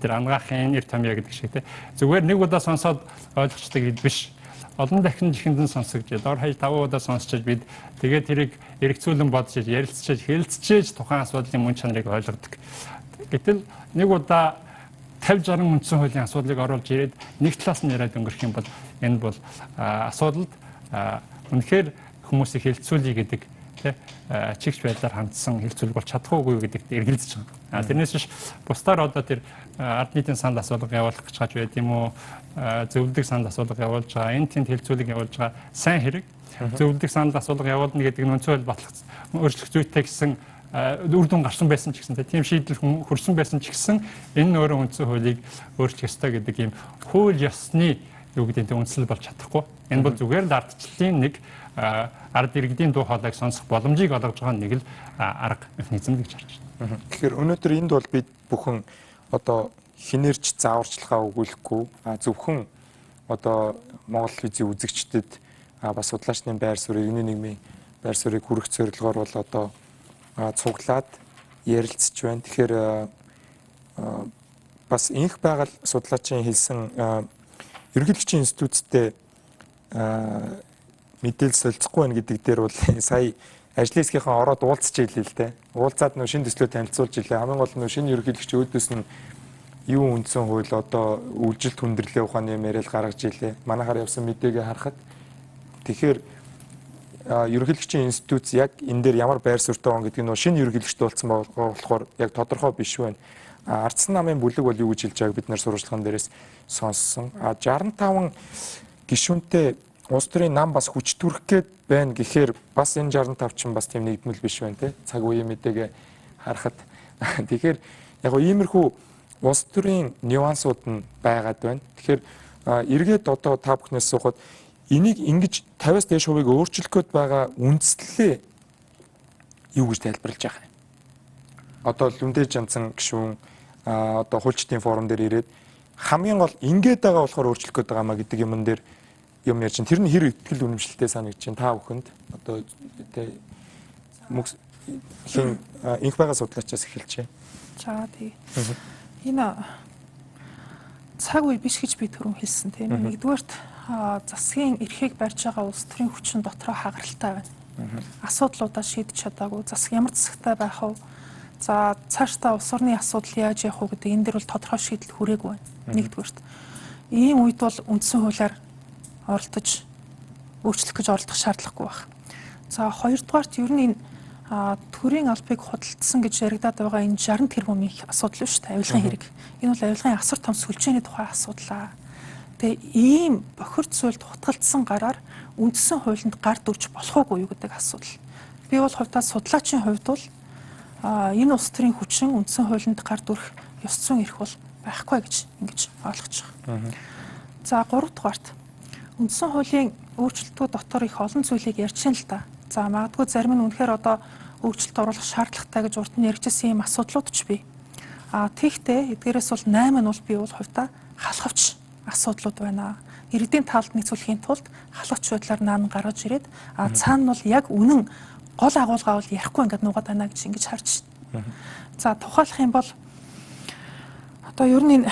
Тэр ангаахын нэр томьёо гэдэг шиг те. Зүгээр нэг удаа сонсоод ойлгочдаг ил биш. Олон дахин чихэндэн сонсогч, дор хаяж 5 удаа сонсчиж бид тэгээд тэрийг эргцүүлэн бодож ярилцчиж, хэлэлцчиж тухайн асуудлын мөн чанарыг ойлгодог. Гэтэл нэг удаа 50-60 үндсэн хуулийн асуудлыг оруулж ирээд нэг талаас нь яриад өнгөрөх юм бол энэ бол асуудалд үнэхээр хүмүүсийг хэлэлцүүлье гэдэг чигч байдлаар хандсан хэлэлцүүлэг бол чадахгүй гэдэгт эргэлзэж байгаа. Тэрнээс биш бусдаар одоо тэр ард нийтийн санал асуулга явуулах гэж байгаа байт юм уу? Зөвлөдөг санал асуулга явуулж байгаа, энэ тэнд хэлэлцүүлэг явуулж байгаа сайн хэрэг. Зөвлөдөг санал асуулга явуулна гэдэг нь үндсэн хууль батлах өөрчлөх зүйтэй гэсэн үр дүн гарсан байсан ч гэсэн тийм шийдэл хүрсэн байсан ч гэсэн энэ өөрөө үндсэн хуулийг өөрчлөх ёстой гэдэг ийм хууль ёсны юу гэдэг нь үндсэл болж чадахгүй. Энэ бол зүгээр л ардчлалын нэг ард иргэдийн дуу хоолойг сонсох боломжийг олгож байгаа нэг л арга механизм гэж харж байна. Тэгэхээр өнөөдөр энд бол бид бүхэн одоо хинээрч зааварчилгаа өгүүлэхгүй зөвхөн одоо Монгол визийн үзэгчдэд бас судлаачны байр суурь, иргэний нийгмийн байр суурийг хүргэх зорилгоор бол одоо цуглаад ярилцж байна. Тэгэхээр бас инх байгаль судлаачийн хэлсэн ерөнхийлөгчийн институттэй мэдээлэл солилцохгүй байна гэдэг дээр бол сая ажлын хэсгийнхаа ороод уулзч ийлээ л дээ. Уулзаад нөө шинэ төслөө танилцуулж ийлээ. Хамгийн гол нь шинэ ерөнхийлөгч өөдөөс нь юу үндсэн хууль одоо үйлчлэлт хүндрэлээ ухааны юм яриад гаргаж ийлээ. Манайхаар явсан мэдээгээ харахад тэгэхээр ерөнхийлөгчийн институт яг энэ дээр ямар байр суурьтай байгаа гэдэг нь шинэ ерөнхийлөгчд болсон болохоор яг тодорхой биш байна. Ардсан намын бүлэг бол юу гэж хэлж байгааг бид нэр сурвалжлагын дээрээс сонссон. 65 гишүүнтэй улс төрийн нам бас хүч төрөх гээд байна гэхээр бас энэ 65 ч бас тийм нэгдмэл биш байна те. Цаг үеийн мэдээгээ харахад тэгэхээр яг гоо иймэрхүү улс төрийн нюансууд нь байгаад байна. Тэгэхээр эргээд одоо та бүхнээс сухад энийг ингэж 50-аас дээш хувийг өөрчлөх гээд байгаа үндслэлээ юу гэж тайлбарлаж байгаа юм. Одоо Лүндэ Жанцан гишүүн одоо хуульчдын форум дээр ирээд хамгийн гол ингээд байгаа болохоор өөрчлөх гээд байгаа маа гэдэг юмн дээр юм ярьж чинь тэр нь хэр итгэл үнэмшилтэй санагдаж чинь та бүхэнд одоо хин инх байгаа судлаачаас эхэлчихэ. За тий. Энэ цаг үе биш гэж би түрүүн хэлсэн тийм. Нэгдүгээрт засгийн эрхийг барьж байгаа улс төрийн хүчин дотроо хагаралтай байна. Асуудлуудаа шийдэж чадаагүй. Засаг ямар засагтай байх вэ? За цаашдаа улс орны асуудал яаж явах вэ гэдэг энэ дэр бол тодорхой шийдэл хүрээгүй байна. Нэгдүгээрт. Ийм үед бол үндсэн хуулиар оролдож өөрчлөх гэж оролдох шаардлагагүй байна. За хоёрдугаарт ер нь энэ төрийн албыг худалдсан гэж яригадаад байгаа энэ 60 тэрбумын асуудал биш үү? Авилгын хэрэг. Энэ бол авилгын асар том сүлжээний тухай асуудал. Тэгээ ийм бохирд зүйлд хутгалдсан гараар үндсэн хуулинд гар дүрж болохгүй юу гэдэг асуудал. Би бол хувьдаа судлаачийн хувьд бол энэ улс төрийн хүчин үндсэн хуулинд гар дүрх ёс зүйн эрх бол байхгүй гэж ингэж ойлгож байгаа. За 3 дугаарт үндсэн хуулийн өөрчлөлтүүд дотор их олон зүйлийг ярьж байна л да. За магадгүй зарим нь үнэхээр одоо өөрчлөлт оруулах шаардлагатай гэж урд нь ярьжсэн юм асуудлууд ч бий. Тэгтээ эдгээрээс бол 8 нь бол би бол хувьдаа халахвч асуудлууд байна. Иргэдийн талд нийцүүлэхийн тулд халахвч байдлаар наан гаргаж ирээд цаана нь бол яг үнэн гол агуулгаа бол ярихгүй ингээд нугаад байна гэж ингэж харж байна. За тухайлах юм бол одоо ер нь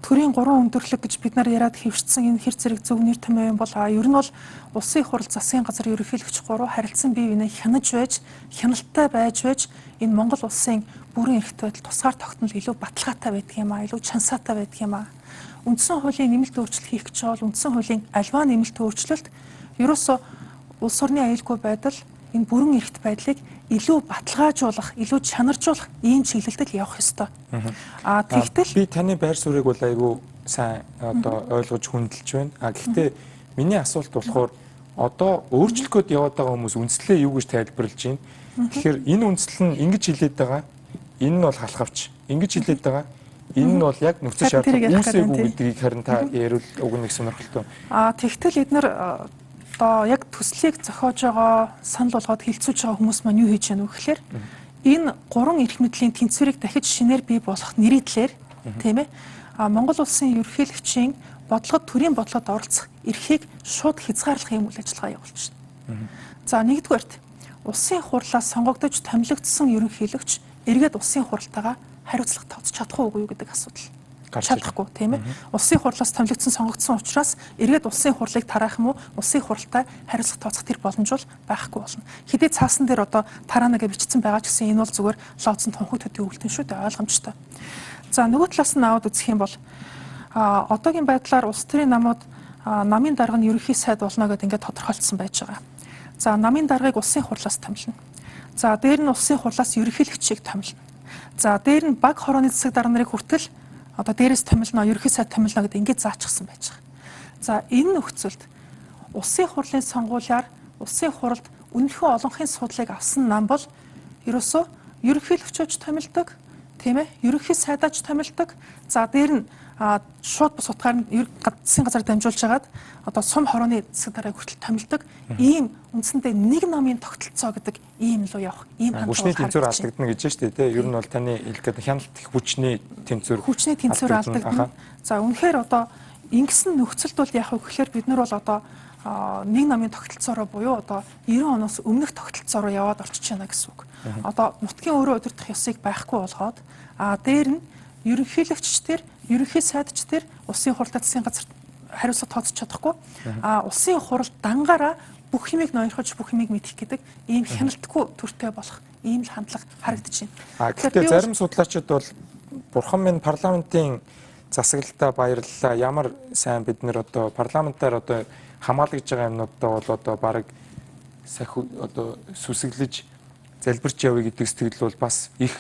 төрийн 3 өндөрлөг гэж бид нар яриад хэвшсэн энэ хэр зэрэг зөв нэр томьёо юм бол ер нь бол улсын их хурл засгийн газар ерөнхийлөгч 3 харилцан бие биенээ хянаж байж, хяналттай байж энэ Монгол улсын бүрэн эрхт байдал тусгаар тогтнол илүү баталгаатай байдаг юм аа, илүү чансаатай байдаг юм аа. Үндсэн хуулийн нэмэлт өөрчлөлт хийх гэж байгаа бол үндсэн хуулийн альва нэмэлт өөрчлөлт ерөөсөө улс орны аюулгүй байдал энэ бүрэн эрхт байдлыг илүү баталгаажуулах, илүү чанаржуулах ийм чиглэлд явах ёстой. Тэгтэл би таны байр суурийг бол айгүй сайн одоо ойлгож хүндэлж байна. Гэхдээ миний асуулт болохоор одоо өөрчлөх гээд яваад байгаа хүмүүс үндслээ юу гэж тайлбарлаж байна? Тэгэхээр энэ үндсэл нь ингэж хилээд байгаа. Энэ нь бол халахвч. Ингэж хилээд байгаа. Энэ нь бол яг нөхцөл шаардлага үүсээгүй гэдгийг харин та ярил уг нэг сонирхолтой. Тэгтэл эдгээр одоо яг төслийг зохиож байгаа, санал болгоод хилцүүлж байгаа хүмүүс маань юу хийж яана вэ гэхээр энэ 3 эрх мэдлийн тэнцвэрийг дахиж шинээр бий болгох нэрийдлэр тийм ээ Монгол улсын ерөнхийлөгчийн бодлогод төрийн бодлогод оролцох эрхийг шууд хязгаарлах юм үйл ажиллагаа явуулж байна. За нэгдүгээрт улсын хурлаас сонгогдож томилогдсон ерөнхийлөгч эргээд улсын хуралтайгаа хариуцлага тооцож чадах уугүй юу гэдэг асуудал Гарч ирнэ. чадахгүй тийм ээ. Улсын хурлаас томилогдсон сонгогдсон учраас эргээд улсын хурлыг тараах юм уу, улсын хуралтай хариуцлага тооцох тэр боломж бол байхгүй болно. Хэдий цаасан дээр одоо тараанага бичсэн байгаа ч гэсэн энэ бол зүгээр лооцсон тунхаг төдий өвөлтөн шүү дээ, ойлгомжтой. За нөгөө талаас нь аваад үзэх юм бол одоогийн байдлаар улс төрийн намууд намын дарга нь ерөнхий сайд болно гэдээ ингээд тодорхойлцсон байж байгаа. За намын даргыг улсын хурлаас томилно. За дээр нь улсын хурлаас ерөнхийлөгчийг томилно. За дээр нь баг хорооны засаг дарга нарыг хүртэл одоо дээрээс томилно, ерөнхий сайд томилно гэдэг ингээд заачсан байж байгаа. За энэ нөхцөлд улсын хурлын сонгуулиар улсын хуралд үнэлэхүй олонхын судлыг авсан нам бол ерөөсөө ерөнхийлөгчөөч томилдог, тийм ээ, ерөнхий сайдаач томилдог. За дээр нь шууд бус утгаар нь засгийн газар дамжуулж хагаад одоо сум хорооны засаг даргаыг хүртэл томилдог ийм үндсэндээ нэг намын тогтолцоо гэдэг ийм л явах ийм хандлага хүчний тэнцвэр алдагдана гэж байна шүү дээ. Ер нь бол таны хэлэх гэдэг хяналт их хүчний тэнцвэр алдагдана. За үнэхээр одоо ингэсэн нөхцөлд бол яах вэ гэхээр бид нар бол одоо нэг намын тогтолцоороо буюу одоо 90 оноос өмнөх тогтолцоороо яваад орчиж байна гэсэн үг. Одоо нутгийн өөрөө удирдах ёсыг байхгүй болгоод дээр нь ерөнхийлөгчдөр, ерөнхий сайдчдэр улсын хурлын засгийн газар хариуцлага тооцож чадахгүй. Улсын хурал дангаараа бүх юмыг ноёрхож бүх юмыг мэдэх гэдэг ийм хяналтгүй төртэй болох ийм л хандлага харагдаж байна. Гэхдээ зарим судлаачид бол бурхан минь парламентын засаглалтаа баярлалаа. Ямар сайн бид нэр одоо парламентаар одоо хамгаалж байгаа юмнуудаа бол одоо баг сахи одоо сүсэглэж залбирч явъя гэдэг сэтгэл бол бас их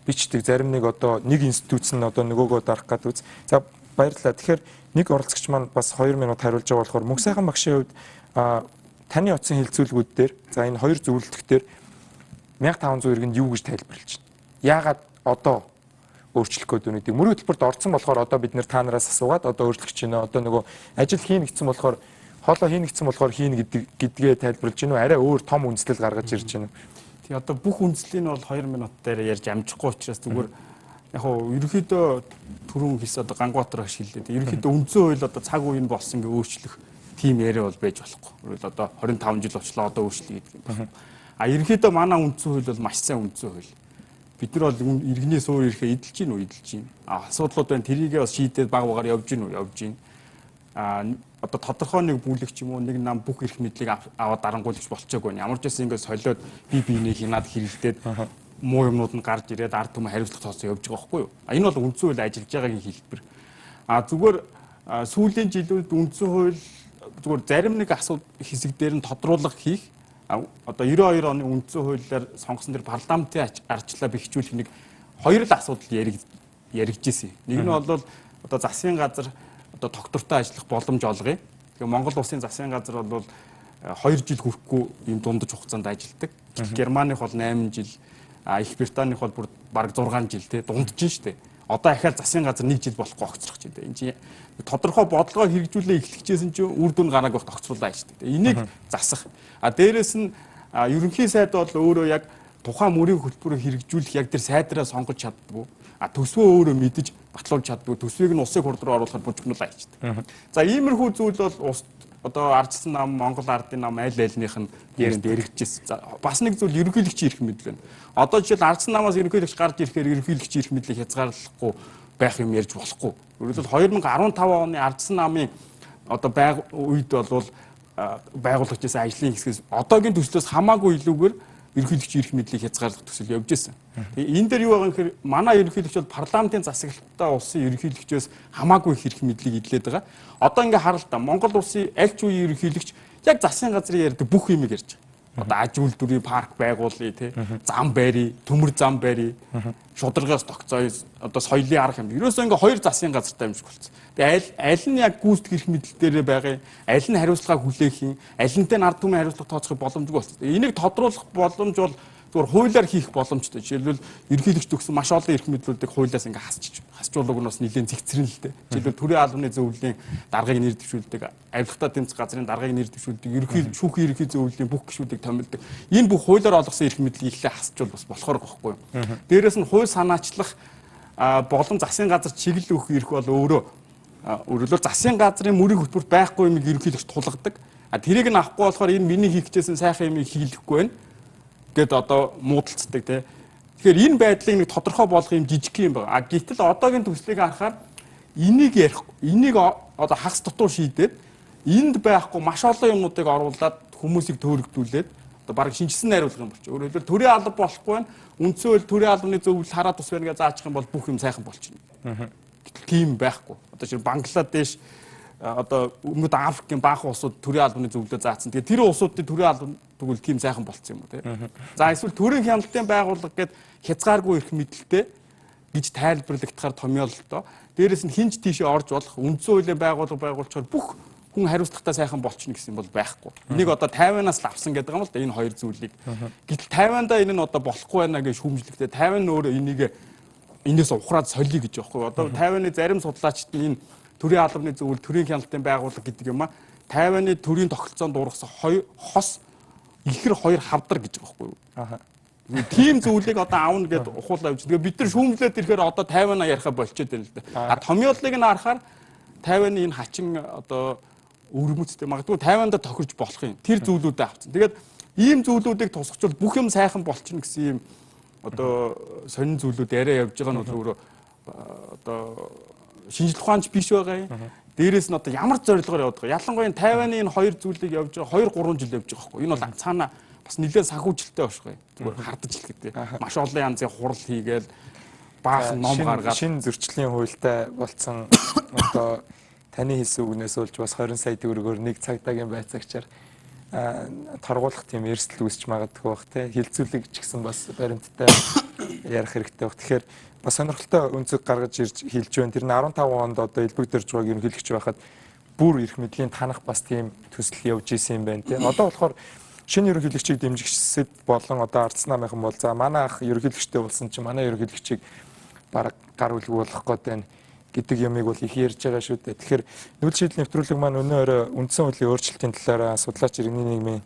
бичдэг. Зарим нэг одоо нэг институц нь одоо нөгөөгөө дарах гэдэг үз. За баярлалаа. Тэгэхээр нэг оролцогч маань бас 2 минут хариулж байгаа болохоор Мөнх сайхан багшийн хувьд таны утсан хэлцүүлгүүд дээр за энэ хоёр зөвлөлтөх дээр 1500 иргэнд юу гэж тайлбарлаж байна? Яагаад одоо өөрчлөх гээд байна гэдэг. Мөрийн хөтөлбөрт орсон болохоор одоо бид нэр та нараас асуугаад одоо өөрчлөх гэж байна. Одоо нөгөө ажил хийнэ гэсэн болохоор хоолой хийнэ гэсэн болохоор хийнэ гэдгээ тайлбарлаж байна уу? Арай өөр том үндслэл гаргаж ирж байна уу? Тэгээ одоо бүх үндслийг нь бол 2 минут дээр ярьж амжихгүй учраас зүгээр яг хоо ерөнхийдөө түрүүн хийсэн одоо Ганбаатар ах шилдээд ерөнхийдөө үндсэн хууль одоо цаг үеийн болсон ингээ өөрчлөх тийм яриа бол байж болохгүй. Өөрөлд одоо 25 жил болчлоо одоо өөрчлөе гэдэг юм байна. Ерөнхийдөө манай үндсэн хууль бол маш сайн үндсэн хууль. Бид нар бол иргэний суур ирэхээ эдэлж гин үү эдэлж гин. Асуудлууд байна тэрийгээ бас шийдээд баг багаар явж гин үү явж гин. Одоо тодорхой нэг бүлэг ч юм уу нэг нам бүх эрх мэдлийг аваад дарангуйлагч болчихоогүй. Ямар ч байсан ингээд солиод биенийг хянаад хэрэлдээд муу юмнууд нь гарч ирээд ард түмэн хариуцлага тооцоо явж байгаа байхгүй юу? Энэ бол үндсэн хууль ажиллаж байгаагийн хэлбэр. Зүгээр сүүлийн жилүүд үндсэн хууль зүгээр зарим нэг хэсэг дээр нь тодруулга хийх одоо 92 оны үндсэн хуулиар сонгосон тэр парламентын арчлаа бэхжүүлэх нэг хоёр л асуудал яригджсэн. Нэг нь бол одоо засгийн газар одоо тогтвортой ажиллах боломж олгоё. Тэгэхээр Монгол улсын засгийн газар бол 2 жил хүрэхгүй ийм дундаж хугацаанд ажилладаг. Германых бол 8 жил, Их Британих бол бүр бараг 6 жил те дундаж штэ. Одоо ахаар засгийн газар 1 жил болохгүй огцрох ч гэдэг. Энд чинь тодорхой бодлогоо хэрэгжүүлээ эхлэхжсэн чинь үр дүн гарааг багт огцруулаа штэ. Энийг засах. Дээрэс нь ерөнхий сайд бол өөрөө яг тухайн мөрийн хөтөлбөрөөр хэрэгжүүлэх яг тэр сайдраа сонгож чаддгүй. Төсвөө өөрөө мэдэж батлуулж чаддгүй. Төсвийг нь улсын хурд руу оруулахад бужигнуулаа хийдэг. За иймэрхүү зүйл бол одоо ардсан нам, Монгол ардын нам аль альнийх нь ярианд эргэжсэн. Бас нэг зүйл ерөнхийлөгчийн эрх мэдэл байна. Одоо жишээл ардсан намаас ерөнхийлөгч гарч ирэхээр ерөнхийлөгчийн эрх мэдлийг хязгаарлахгүй байх юм ярьж болохгүй. Өөрөлдөл 2015 оны ардсан намын одоо үед бол байгууллагч гэсэн ажлын хэсгээс одоогийн төслөөс хамаагүй илүүгээр ерөнхийлөгчийн эрх мэдлийг хязгаарлах төсөл явж байсан. Энэ дээр юу байгаа юм гэхээр манай ерөнхийлөгч бол парламентын засаглалтаа улсын ерөнхийлөгчөөс хамаагүй их эрх мэдлийг эдлээд байгаа. Одоо ингээ харал та Монгол улсын аль ч үеийн ерөнхийлөгч яг засгийн газрын ярьдаг бүх юмыг ярьж байгаа. Одоо аж үйлдвэрийн парк байгуулъя те зам барий, төмөр зам барий, шударгаас тогтцооё, одоо соёлын арга хэмжээ. Ерөөсөө ингээ хоёр засгийн газартай юм шиг болцсон. Тэгээ аль нь яг гүйцэтгэх эрх мэдэл дээрээ байгаа, аль нь хариуцлага хүлээх юм, аль нь ард түмэн хариуцлага тооцох боломжгүй болцсон. Энийг тодруулах боломж бол зүгээр хуулиар хийх боломжтой. Жишээлбэл ерөнхийлөгч төгсөн маш олон эрх мэдлүүдийг хуулиас ингээ хасчуулгыг нь бас нэлээд зэгцрэн л дээ. Жишээлбэл төрийн албаны зөвлөлийн даргаыг нэр дэвшүүлдэг, авилгатаа тэмцэх газрын даргаыг нэр дэвшүүлдэг, шүүхийн ерөнхий зөвлөлийн бүх гишүүдийг томилдог. Энэ бүх хуулиар олгосон эрх мэдлийг ихлэ хасчуул бас болохоор байхгүй юу. Дээрээс нь хууль санаачлах болон засгийн газар чиглэл өгөх эрх бол өөрөөр засгийн газрын мөрийн хөтөлбөрт байхгүй юмыг ерөнхийлөгч тулгадаг. Тэрийг нь авахгүй болохоор энэ миний хийх гэжсэн сайхан юмыг хийлэхгүй байна гэд одоо муудалцдаг те. Тэгэхээр энэ байдлыг нэг тодорхой болгох юм жижиг юм байна. Гэтэл одоогийн төслийг харахаар энийг одоо хагас дотор шийдээд энд байхгүй маш олон юмнуудыг оруулаад хүмүүсийг төөрөгдүүлээд одоо баг шинжилсэн найруулга юм болчих. Өөрөөр хэлбэл төрийн алба болохгүй байна. Үндсэн хууль төрийн албаны зөвлөл хараад тус байна гэж заачих юм бол бүх юм сайхан болчихно. Гэтэл тийм байхгүй. Одоо чинь Бангладеш одоо өмнөд Африкийн баахан улсууд төрийн албаны зөвлөлөө заасан. Тэгээ тэр улсуудын төрийн албан тэгвэл тийм сайхан болцсон юм уу те. За эсвэл төрийн хяналтын байгууллага гээд хязгааргүй эрх мэдэлтэй гэж тайлбарлагдахаар томьёололтоо. Дээрээс нь хинч тийшээ орж болох үндсэн хуулийн байгууллага байгуулчихаар бүх хүн хариуцлагатай сайхан болчихно гэсэн юм бол байхгүй. Энийг одоо Тайванаас л авсан гэдэг юм л да энэ хоёр зүйлийг. Гэтэл Тайванда энэ нь одоо болохгүй байна гэж шүүмжлэхдээ Тайван өөрөө энээс ухраад солиё гэж байхгүй. Одоо Тайваны зарим судлаачид энэ төрийн албаны зөвлөл, төрийн хяналтын байгууллага гэдэг юм а Тайваны төрийн тогтолцоонд дуургасан хос ихэр хоёр хавдар гэж байгаа байхгүй юу. Тийм зүйлийг одоо аавна гэд ухуулаа явж. Тэгээ бид нар шүүмжлээд ирэхээр одоо Тайвана ярихаа болчиход байна л да. Томьёолыг нь харахаар Тайваны энэ хачин одоо өвөрмөцтэй магадгүй Тайванда тохирч болох юм. Тэр зүйлүүдээ авцсан. Тэгээд ийм зүйлүүдийг тусгачвал бүх юм сайхан болчихно гэсэн юм одоо сонин зүйлүүд яриа явж байгаа нь өөрөө одоо шинжлэх ухаанч биш байгаа юм. Дээрээс нь одоо ямар зорилгоор яваад байгаа. Ялангуяа Тайваны энэ хоёр зүйлийг явж байгаа 2-3 жил явж байгаа байхгүй. Энэ бол цаана бас нэлээд санхүүжилттэй башгүй. Зүгээр хардаж хэлэхдээ маш олон янзын хурал хийгээл баахан ном гаргаад шинэ зөрчлийн хуультай болцсон одоо таны хэлсэн үгнээс болж бас 20 сая төгрөгөөр нэг цагдаагийн байцаагчаар торгуулах тийм эрсдэл үүсч магадгүй бах те хилцүүлэг ч гэсэн бас баримттай ярих хэрэгтэй бах. Тэгэхээр бас сонирхолтой өнцөг гаргаж ирж хэлж байна. Тэр нь 15 онд одоо элбэгдэрж байгааг ерөнхийлөгч байхад бүр эрх мэдлийн танах бас тийм төсөл явж исэн юм байна те. Одоо болохоор шинэ ерөнхийлөгчийг дэмжигчсэд болон одоо Ардс намынхан бол за манай ах ерөнхийлөгчтэй болсон чинь манай ерөнхийлөгчийг бараг гар үлгүү болгох гээд байна гэдэг юмыг бол их ярьж байгаа шүү дээ. Тэгэхээр нүүл шийдэл нэвтрүүлэг маань өнөө үндсэн хуулийн өөрчлөлтийн талаар судлаач иргэний нийгмийн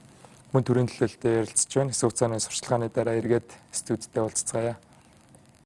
мөн төрийн төлөөлөлтөд ярилцж байна. Хэсэг хугацааны сурчлагын дараа эргээд студидтэй уулзцгаая.